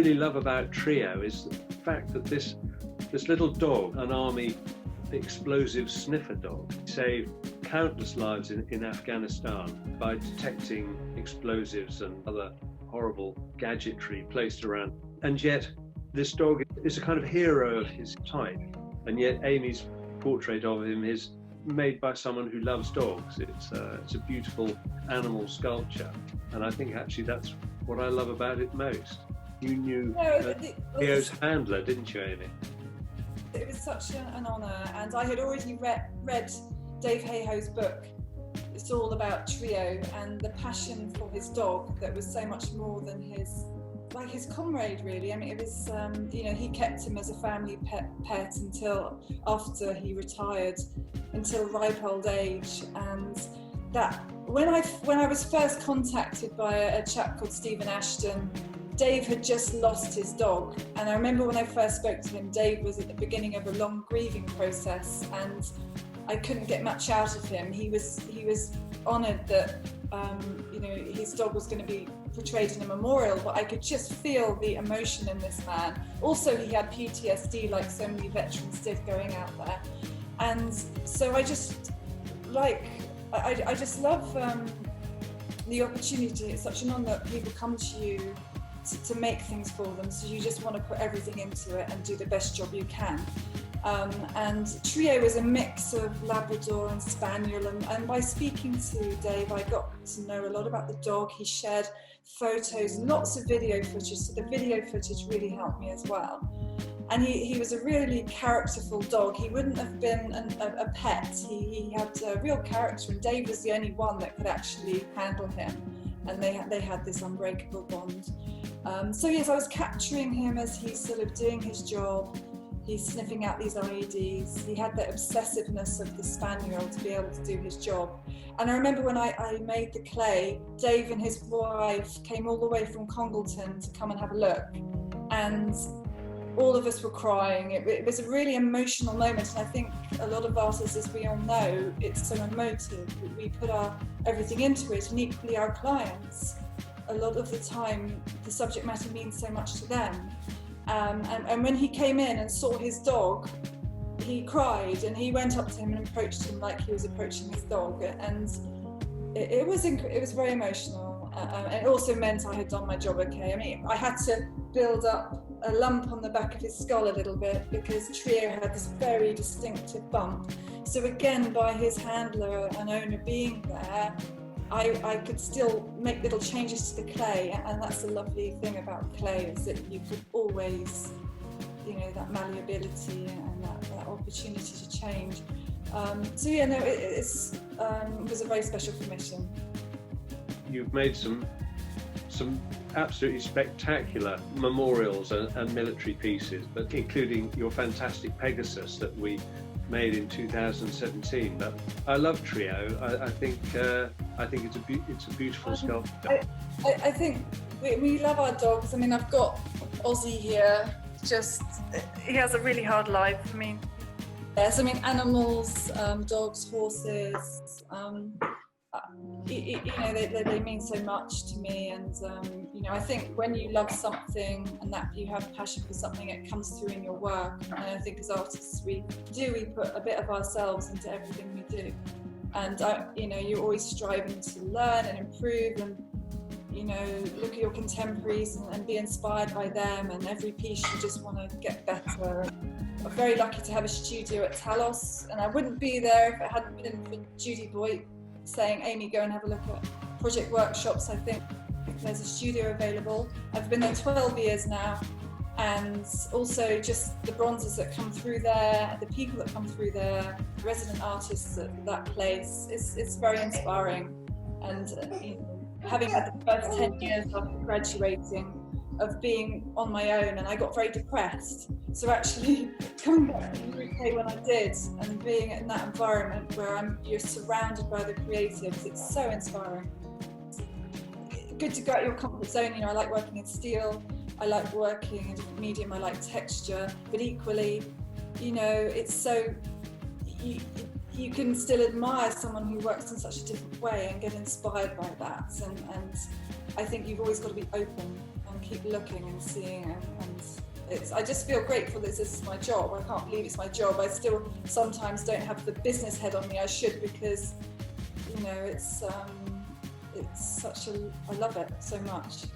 really love about Treo is the fact that this little dog, an army explosive sniffer dog, saved countless lives in Afghanistan by detecting explosives and other horrible gadgetry placed around. And yet this dog is a kind of hero of his type, and yet Amy's portrait of him is made by someone who loves dogs. It's a beautiful animal sculpture, and I think actually that's what I love about it most. You knew Theo's handler, didn't you, Amy? It was such an honour, and I had already read Dave Heyhoe's book. It's all about Treo and the passion for his dog that was so much more than his comrade, really. I mean, it was, he kept him as a family pet until after he retired, until ripe old age. And that when I was first contacted by a chap called Stephen Ashton, Dave had just lost his dog, and I remember when I first spoke to him, Dave was at the beginning of a long grieving process, and I couldn't get much out of him. He was honoured that his dog was going to be portrayed in a memorial, but I could just feel the emotion in this man. Also, he had PTSD, like so many veterans did, going out there, and so I just love the opportunity. It's such an honour that people come to you to make things for them, so you just want to put everything into it and do the best job you can. And Treo is a mix of Labrador and Spaniel, and by speaking to Dave I got to know a lot about the dog. He shared photos, lots of video footage, so the video footage really helped me as well. And he was a really characterful dog. He wouldn't have been a pet. He had a real character, and Dave was the only one that could actually handle him, and they had this unbreakable bond. So yes, I was capturing him as he's sort of doing his job. He's sniffing out these IEDs. He had that obsessiveness of the spaniel to be able to do his job. And I remember when I made the clay, Dave and his wife came all the way from Congleton to come and have a look. And all of us were crying. It was a really emotional moment. And I think a lot of artists, as we all know, it's so emotive. We put everything into it, and equally our clients. A lot of the time, the subject matter means so much to them. And when he came in and saw his dog, he cried, and he went up to him and approached him like he was approaching his dog. And it was very emotional. And it also meant I had done my job okay. I mean, I had to build up a lump on the back of his skull a little bit because Treo had this very distinctive bump. So again, by his handler and owner being there, I could still make little changes to the clay, and that's the lovely thing about clay, is that you could always, that malleability and that opportunity to change. It was a very special commission. You've made some absolutely spectacular memorials and military pieces, but including your fantastic Pegasus that we made in 2017. But I love Treo. I think it's a beautiful sculpture. I think we love our dogs. I mean, I've got Ozzy here. He has a really hard life. I mean, yes. I mean, animals, dogs, horses. They mean so much to me, and I think when you love something and that you have passion for something, it comes through in your work. And I think as artists we put a bit of ourselves into everything we do, and you're always striving to learn and improve, and look at your contemporaries and be inspired by them, and every piece you just want to get better. I'm very lucky to have a studio at Talos, and I wouldn't be there if it hadn't been for Judy Boyd saying, Amy, go and have a look at project workshops. I think there's a studio available. I've been there 12 years now, and also just the bronzes that come through there, the people that come through there, the resident artists at that place, it's very inspiring. And having had the first 10 years after graduating of being on my own, and I got very depressed. So actually coming back to the UK when I did, and being in that environment where you're surrounded by the creatives, it's so inspiring. Good to go out your comfort zone. I like working in steel, I like working in a different medium, I like texture, but equally, it's so, you you can still admire someone who works in such a different way and get inspired by that. And I think you've always got to be open and keep looking and seeing. And I just feel grateful that this is my job. I can't believe it's my job. I still sometimes don't have the business head on me. I should, because, you know, it's such I love it so much.